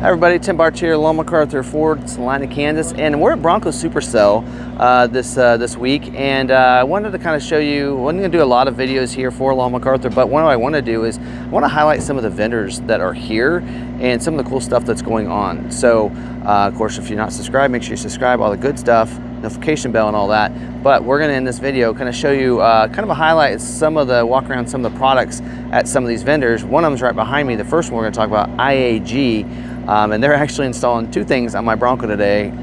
Hi everybody, Tim Bartz here, McArthur, Ford, Salina, Kansas, and we're at Bronco Super Cell this week, and I wanted to kind of show you. I'm going to do a lot of videos here for McArthur, but what I want to do is I want to highlight some of the vendors that are here and some of the cool stuff that's going on. So, of course, if you're not subscribed, make sure you subscribe, all the good stuff, notification bell and all that. But we're going to, in this video, kind of show you kind of a highlight, walk around some of the products at some of these vendors. One of them is right behind me. The first one we're going to talk about, IAG. And they're actually installing two things on my Bronco today.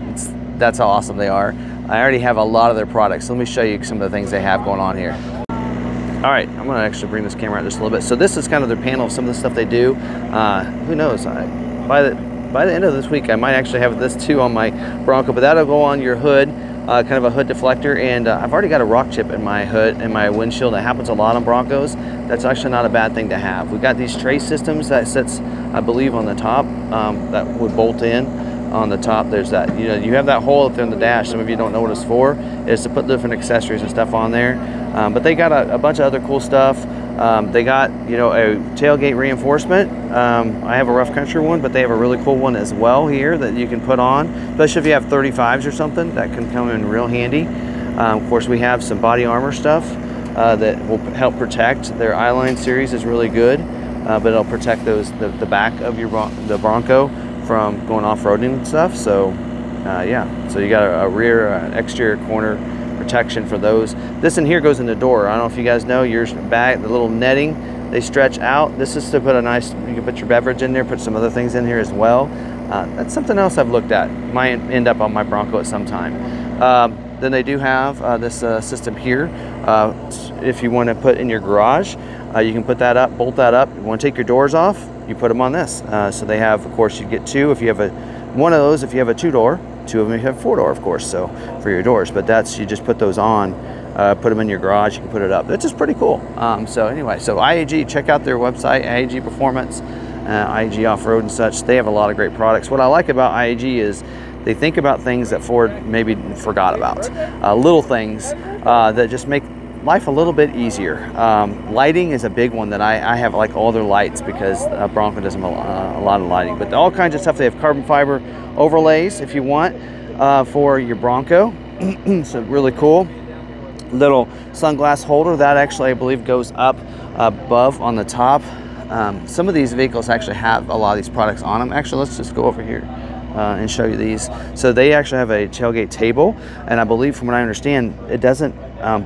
That's how awesome they are. I already have a lot of their products. So let me show you some of the things they have going on here. All right, I'm gonna actually bring this camera out just a little bit. So this is kind of their panel of some of the stuff they do. Who knows, by the end of this week, I might actually have this too on my Bronco, but that'll go on your hood, kind of a hood deflector. And I've already got a rock chip in my hood, in my windshield. That happens a lot on Broncos. That's actually not a bad thing to have. We've got these tray systems that sits, I believe, on the top, that would bolt in on the top. There's that, you have that hole up there in the dash. Some of you don't know what it's for. It's to put different accessories and stuff on there. But they got a bunch of other cool stuff. They got, a tailgate reinforcement. I have a rough country one, but they have a really cool one as well here that you can put on, especially if you have 35s or something. That can come in real handy. Of course, we have some body armor stuff that will help protect. Their I-Line series is really good, but it'll protect the back of the Bronco from going off-roading and stuff. So yeah, so you got a rear exterior corner protection for those. This in here goes in the door. I don't know if you guys know, yours back, the little netting, they stretch out. This is to put you can put your beverage in there, put some other things in here as well. That's something else I've looked at. Might end up on my Bronco at some time. Then they do have this system here. If you want to put in your garage, you can put that up, bolt that up. You want to take your doors off, you put them on this. So they have, of course, you get two. If you have one of those, if you have a two-door, two of them you have four-door, of course, so for your doors. But you just put those on, put them in your garage, you can put it up. That's just pretty cool. So anyway, so IAG, check out their website, IAG Performance, IAG Off-Road and such. They have a lot of great products. What I like about IAG is they think about things that Ford maybe forgot about. Little things that just make life a little bit easier. Lighting is a big one that I have, like all their lights, because Bronco does a lot of lighting. But all kinds of stuff. They have carbon fiber overlays if you want for your Bronco. So really cool. Little sunglass holder that actually, I believe, goes up above on the top. Some of these vehicles actually have a lot of these products on them. Actually, let's just go over here and show you these. So they actually have a tailgate table, and I believe, from what I understand, it doesn't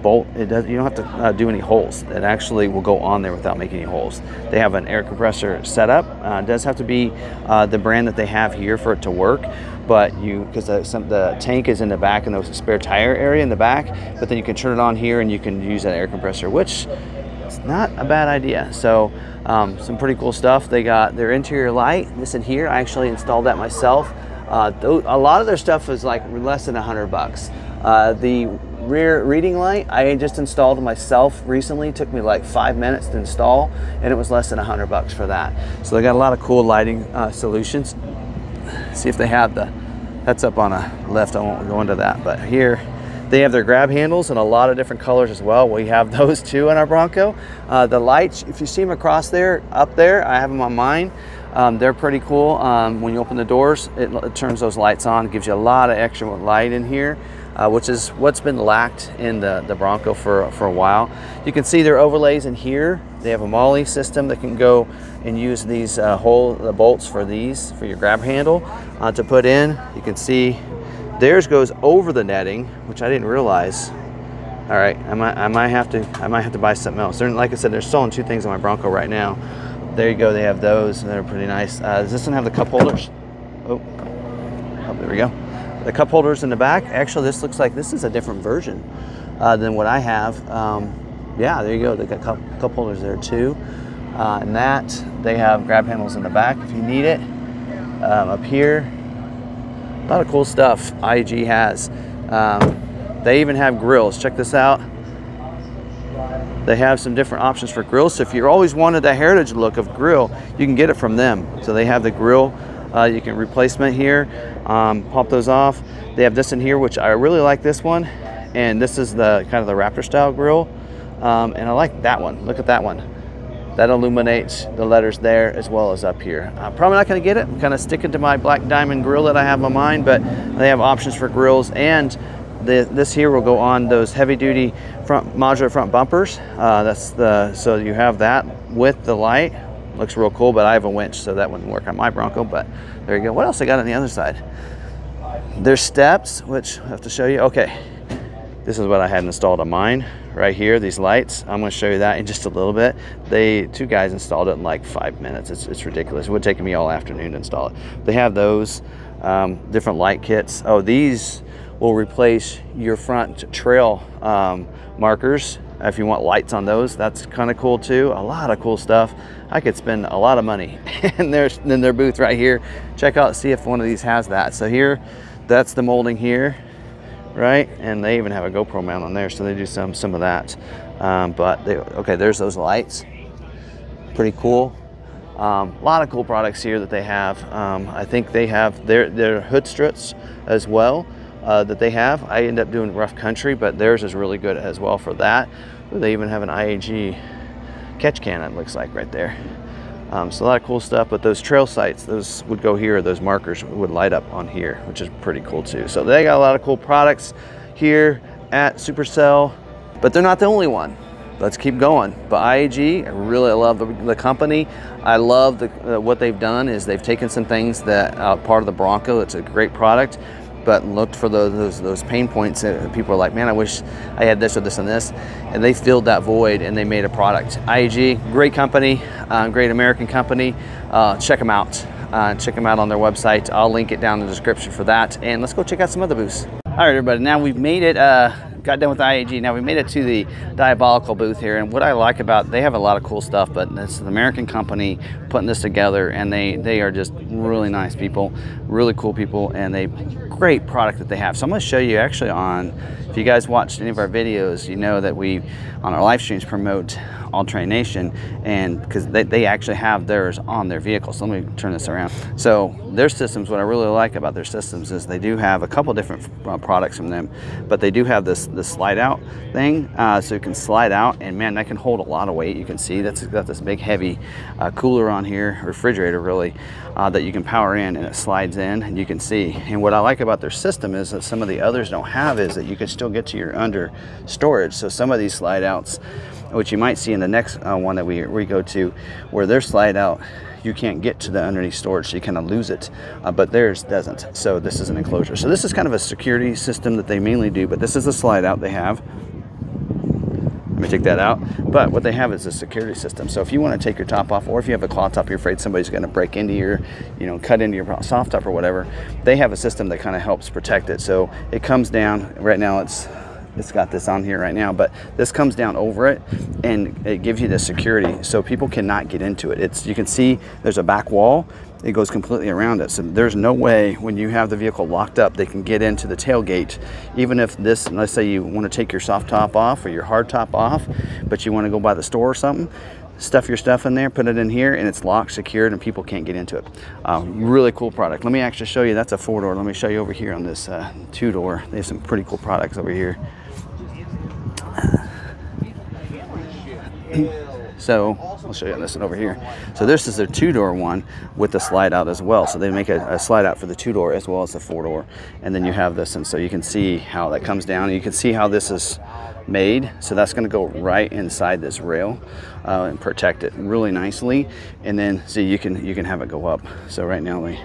bolt. You don't have to do any holes. It actually will go on there without making any holes. They have an air compressor setup. It does have to be the brand that they have here for it to work, but because the tank is in the back and there's a spare tire area in the back, but then you can turn it on here and you can use that air compressor, which is not a bad idea. So some pretty cool stuff. They got their interior light. This in here, I actually installed that myself. A lot of their stuff is like less than $100. The rear reading light, I just installed myself recently. It took me like 5 minutes to install, and it was less than $100 for that. So they got a lot of cool lighting solutions. See if they have that's up on a left. I won't go into that, but here they have their grab handles in a lot of different colors as well. We have those too in our Bronco. The lights, if you see them across there, up there, I have them on mine. They're pretty cool. When you open the doors, it turns those lights on. It gives you a lot of extra light in here, which is what's been lacked in the Bronco for a while. You can see their overlays in here. They have a MOLLE system that can go and use these the bolts for your grab handle to put in. You can see theirs goes over the netting, which I didn't realize. All right, I might have to buy something else. Like I said, they're selling two things on my Bronco right now. There you go. They have those. They're pretty nice. Does this one have the cup holders? Oh, there we go. The cup holders in the back. Actually, this looks like this is a different version than what I have. Yeah, there you go. They got cup holders there too. And that they have grab handles in the back if you need it. Up here, a lot of cool stuff IAG has. They even have grills. Check this out. They have some different options for grills. So if you always wanted that heritage look of grill, you can get it from them. So they have the grill. You can replacement here. Pop those off. They have this in here, which I really like this one. And this is the kind of the Raptor style grill. And I like that one. Look at that one. that illuminates the letters there as well as up here. I'm probably not going to get it. I'm kind of sticking to my black diamond grill that I have on mine, but they have options for grills, and this here will go on those heavy duty modular front bumpers. So you have that with the light. Looks real cool, but I have a winch, so that wouldn't work on my Bronco, but there you go. What else I got on the other side? There's steps, which I have to show you. Okay, this is what I had installed on mine right here, these lights. I'm going to show you that in just a little bit. Two guys installed it in like 5 minutes. It's ridiculous. It would take me all afternoon to install it. They have those different light kits. Oh, these will replace your front trail markers if you want lights on those. That's kind of cool too. A lot of cool stuff. I could spend a lot of money in their booth right here. Check out, see if one of these has that. So here, that's the molding here, right? And they even have a GoPro mount on there, so they do some of that. Okay, there's those lights. Pretty cool. A lot of cool products here that they have. I think they have their hood struts as well that they have. I end up doing rough country, but theirs is really good as well for that. They even have an IAG catch can, it looks like, right there. So a lot of cool stuff, but those trail sights, those would go here, those markers would light up on here, which is pretty cool too. So they got a lot of cool products here at Supercell, but they're not the only one. Let's keep going. But IAG, I really love the company. I love what they've done is they've taken some things that part of the Bronco, it's a great product, but looked for those pain points that people are like, man, I wish I had this or this and this, and they filled that void and they made a product. IAG, great company, great American company. Check them out. Check them out on their website. I'll link it down in the description for that. And let's go check out some other booths. All right, everybody, now we've made it, got done with IAG. Now we made it to the Diabolical booth here, and what I like about, they have a lot of cool stuff, but it's an American company putting this together, and they are just really nice people, really cool people, and they great product that they have. So I'm going to show you actually if you guys watched any of our videos, you know that we on our live streams promote All Terrain Nation, and because they actually have theirs on their vehicle. So let me turn this around. So their systems, what I really like about their systems is they do have a couple different products from them, but they do have this slide out thing, so you can slide out, and man, that can hold a lot of weight. You can see that's got this big heavy cooler on here, refrigerator really, that you can power in, and it slides in, and you can see. And what I like about their system is that some of the others don't have is that you can still get to your under storage. So some of these slide outs, which you might see in the next one that we go to, where their slide out, you can't get to the underneath storage, so you kind of lose it, but theirs doesn't. So this is an enclosure. So this is kind of a security system that they mainly do, but this is a slide out they have. Let me take that out. But what they have is a security system. So if you want to take your top off, or if you have a claw top, you're afraid somebody's going to break into your, cut into your soft top or whatever, they have a system that kind of helps protect it. So it comes down, right now it's got this on here right now, but this comes down over it, and it gives you the security so people cannot get into it. You can see there's a back wall, it goes completely around it, so there's no way when you have the vehicle locked up they can get into the tailgate. Even if this, let's say you want to take your soft top off or your hard top off, but you want to go by the store or something, stuff your stuff in there, put it in here, and it's locked, secured, and people can't get into it. Really cool product. Let me actually show you. That's a 4-door. Let me show you over here on this 2-door. They have some pretty cool products over here. So I'll show you on this one over here. So this is their 2-door one with the slide out as well. So they make a slide out for the 2-door as well as the 4-door. And then you have this, and so you can see how that comes down. And you can see how this is made. So that's going to go right inside this rail and protect it really nicely. And then see, you can have it go up. So right now we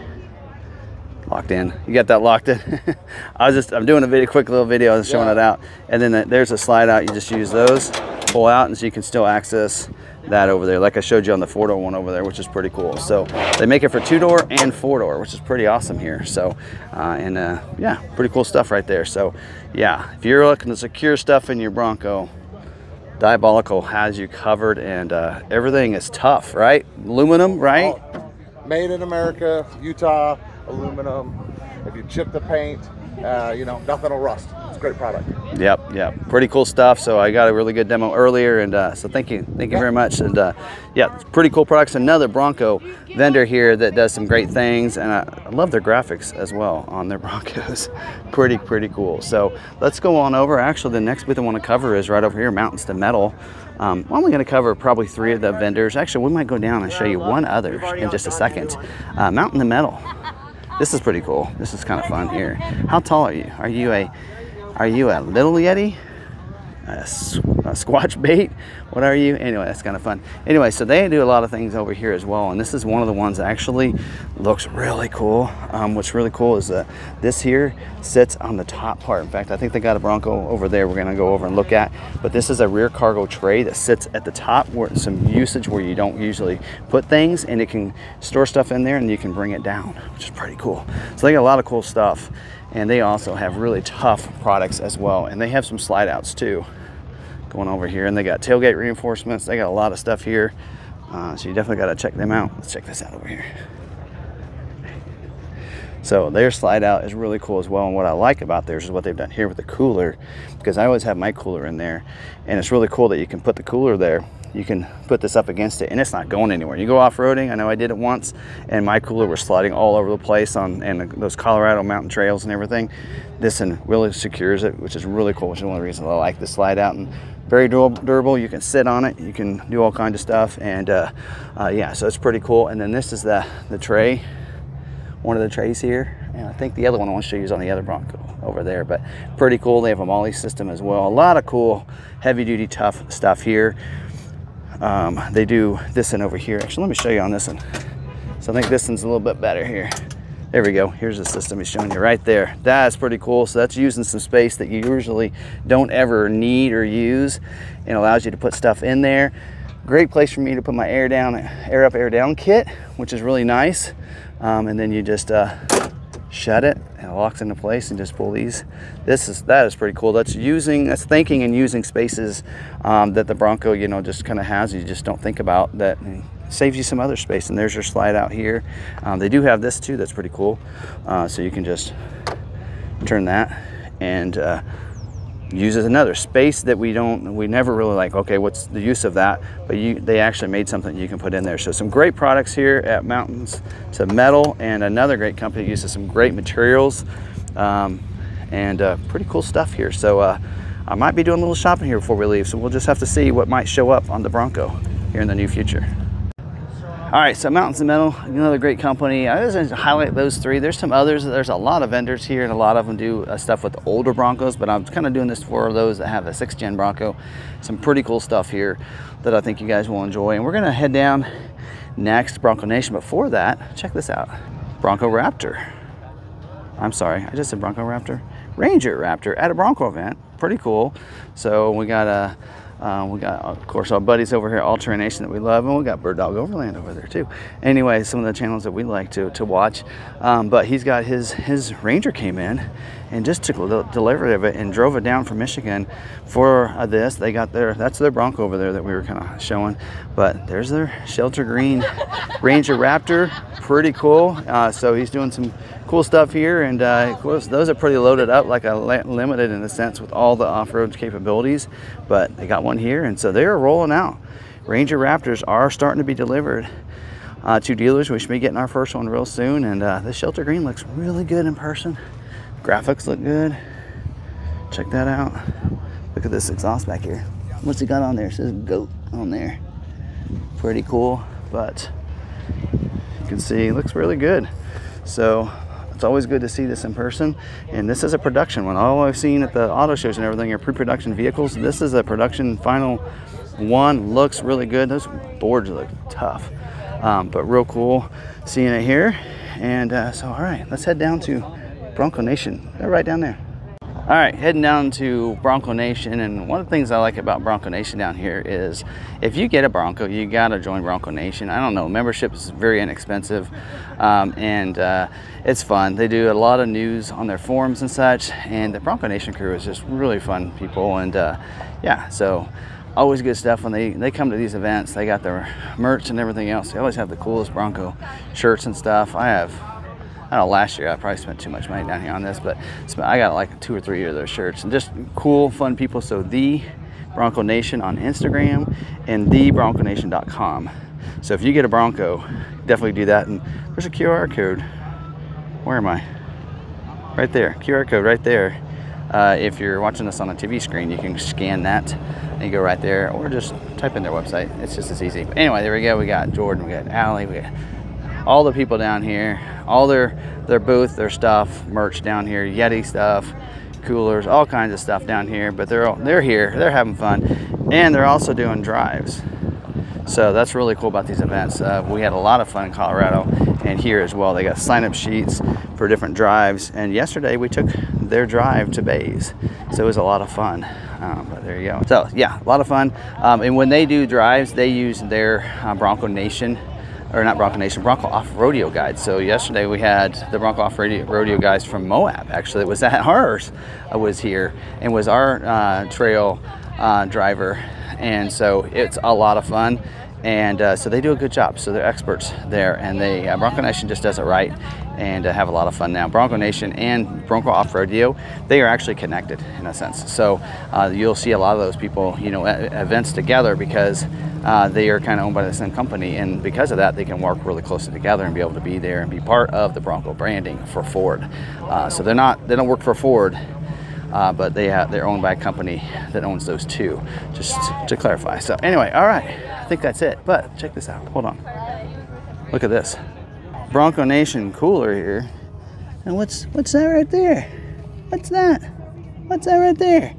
locked in. You got that locked in? I'm doing a quick little video, I was showing it out. And then there's a slide out. You just use those, pull out, and so you can still access that over there, like I showed you on the 4-door one over there, which is pretty cool. So they make it for 2-door and 4-door, which is pretty awesome here. So yeah, pretty cool stuff right there. So yeah, if you're looking to secure stuff in your Bronco, Diabolical has you covered, and everything is tough, right? Aluminum, right? Oh, made in America, Utah, aluminum. If you chip the paint, You know, nothing will rust. It's a great product. Yep, pretty cool stuff. So I got a really good demo earlier, and so thank you very much. And yeah, it's pretty cool products. Another Bronco vendor here that does some great things, and I love their graphics as well on their Broncos. pretty cool. So let's go on over. Actually, the next booth I want to cover is right over here, Mountains to Metal. I'm only going to cover probably 3 of the vendors. Actually, we might go down and show you one other in just a second. Mountain to Metal. This is pretty cool. This is kind of fun here. How tall are you? Are you a little Yeti? A squatch bait? What are you? Anyway, that's kind of fun. Anyway, so they do a lot of things over here as well, and this is one of the ones that actually looks really cool. What's really cool is this here sits on the top part. In fact, I think they got a Bronco over there we're going to go over and look at, but this is a rear cargo tray that sits at the top where some usage where you don't usually put things, and it can store stuff in there and you can bring it down, which is pretty cool. So they got a lot of cool stuff, and they also have really tough products as well, and they have some slide outs too going over here, and they got tailgate reinforcements. They got a lot of stuff here, so you definitely got to check them out. Let's check this out over here. So their slide out is really cool as well, and what I like about theirs is what they've done here with the cooler, because I always have my cooler in there, and it's really cool that you can put the cooler there. You can put this up against it and it's not going anywhere. You go off-roading, I know I did it once, and my cooler was sliding all over the place on those Colorado mountain trails and everything. This one really secures it, which is really cool, which is one of the reasons I like the slide out, and very durable. You can sit on it, you can do all kinds of stuff, and yeah, so it's pretty cool. And then this is the tray, one of the trays here, and I think the other one I want to show you is on the other Bronco over there, but pretty cool. They have a MOLLE system as well. A lot of cool heavy-duty tough stuff here. They do this one over here. Actually, let me show you on this one. So I think this one's a little bit better here. There we go. Here's the system he's showing you right there. That's pretty cool. So that's using some space that you usually don't ever need or use, and allows you to put stuff in there. Great place for me to put my air up, air down kit, which is really nice. And then you just shut it, and it locks into place, and just pull these. That is pretty cool. That's thinking and using spaces that the Bronco, you know, just kind of has. You just don't think about that. Saves you some other space. And there's your slide out here. They do have this too. That's pretty cool. So you can just turn that and use as another space that we never really like, okay, what's the use of that? But they actually made something you can put in there. So some great products here at Mountains to Metal, and another great company that uses some great materials, and pretty cool stuff here. So I might be doing a little shopping here before we leave, so we'll just have to see what might show up on the Bronco here in the near future. All right, so Mountains to Metal, another great company. I just highlight those 3. There's some others. There's a lot of vendors here, and a lot of them do stuff with the older Broncos, but I'm kind of doing this for those that have a 6th gen Bronco. Some pretty cool stuff here that I think you guys will enjoy. And we're gonna head down next, Bronco Nation. But for that, check this out. Bronco Raptor. I'm sorry, I just said Bronco Raptor. Ranger Raptor at a Bronco event. Pretty cool. So we got of course, our buddies over here, All Terrain Nation, that we love, and we got Bird Dog Overland over there too. Anyway, some of the channels that we like to watch. But he's got his Ranger came in and just took delivery of it and drove it down from Michigan for this. They got that's their Bronco over there that we were kind of showing. But there's their Shelter Green Ranger Raptor. Pretty cool. So he's doing some cool stuff here, and of course those are pretty loaded up, like a limited in a sense, with all the off-road capabilities. But they got one here, and so they're rolling out. Ranger Raptors are starting to be delivered to dealers. We should be getting our first one real soon, and this Shelter Green looks really good in person. Graphics look good. Check that out. Look at this exhaust back here. What's it got on there? It says GOAT on there. Pretty cool, but you can see it looks really good. So it's always good to see this in person, and this is a production one. All I've seen at the auto shows and everything are pre-production vehicles. This is a production final one. Looks really good. Those boards look tough, but real cool seeing it here. And so all right, let's head down to Bronco Nation. They're right down there. All right, heading down to Bronco Nation, and one of the things I like about Bronco Nation down here is if you get a Bronco, you gotta join Bronco Nation. I don't know, membership is very inexpensive, and it's fun. They do a lot of news on their forums and such, and the Bronco Nation crew is just really fun people, and yeah, so always good stuff when they come to these events. They got their merch and everything else. They always have the coolest Bronco shirts and stuff. I have I don't know, last year I probably spent too much money down here on this, but I got like 2 or 3 of those shirts, and just cool, fun people. So the Bronco Nation on Instagram and thebronconation.com. So if you get a Bronco, definitely do that. And there's a QR code. Where am I? Right there, QR code right there. If you're watching this on a TV screen, you can scan that and you go right there, or just type in their website. It's just as easy. But anyway, there we go. We got Jordan, we got Allie, we got all the people down here, all their booth, their stuff, merch down here, Yeti stuff, coolers, all kinds of stuff down here. But they're here, they're having fun, and they're also doing drives. So that's really cool about these events. We had a lot of fun in Colorado and here as well. They got sign-up sheets for different drives, and yesterday we took their drive to Bays, so it was a lot of fun. But there you go. So yeah, a lot of fun. And when they do drives, they use their Bronco Nation, or not Bronco Nation, Bronco Off Rodeo guides. So yesterday we had the Bronco Off Rodeo guys from Moab. Actually, it was at ours. Was here and was our trail driver, and so it's a lot of fun. And so they do a good job. So they're experts there, and they Bronco Nation just does it right, and have a lot of fun now. Bronco Nation and Bronco Off Rodeo, they are actually connected in a sense. So you'll see a lot of those people, you know, at events together, because they are kind of owned by the same company, and because of that, they can work really closely together and be able to be there and be part of the Bronco branding for Ford. So they don't work for Ford. But they're owned by a company that owns those two, just to clarify. So anyway, all right, I think that's it. But check this out. Hold on. Look at this Bronco Nation cooler here. And what's that right there? What's that? What's that right there?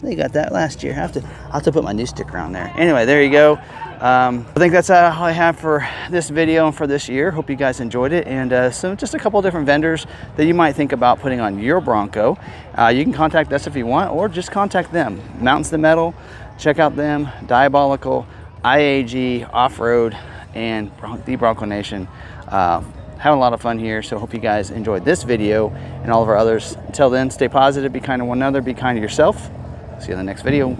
They got that last year. I'll have to put my new sticker on there. Anyway, there you go. I think that's all I have for this video and for this year. Hope you guys enjoyed it. And so just a couple of different vendors that you might think about putting on your Bronco. You can contact us if you want, or just contact them. Mountains to Metal, check out them. Diabolical, IAG, Off-Road, and the Bronco Nation. Having a lot of fun here, so hope you guys enjoyed this video and all of our others. Until then, stay positive, be kind to one another, be kind to yourself. See you in the next video.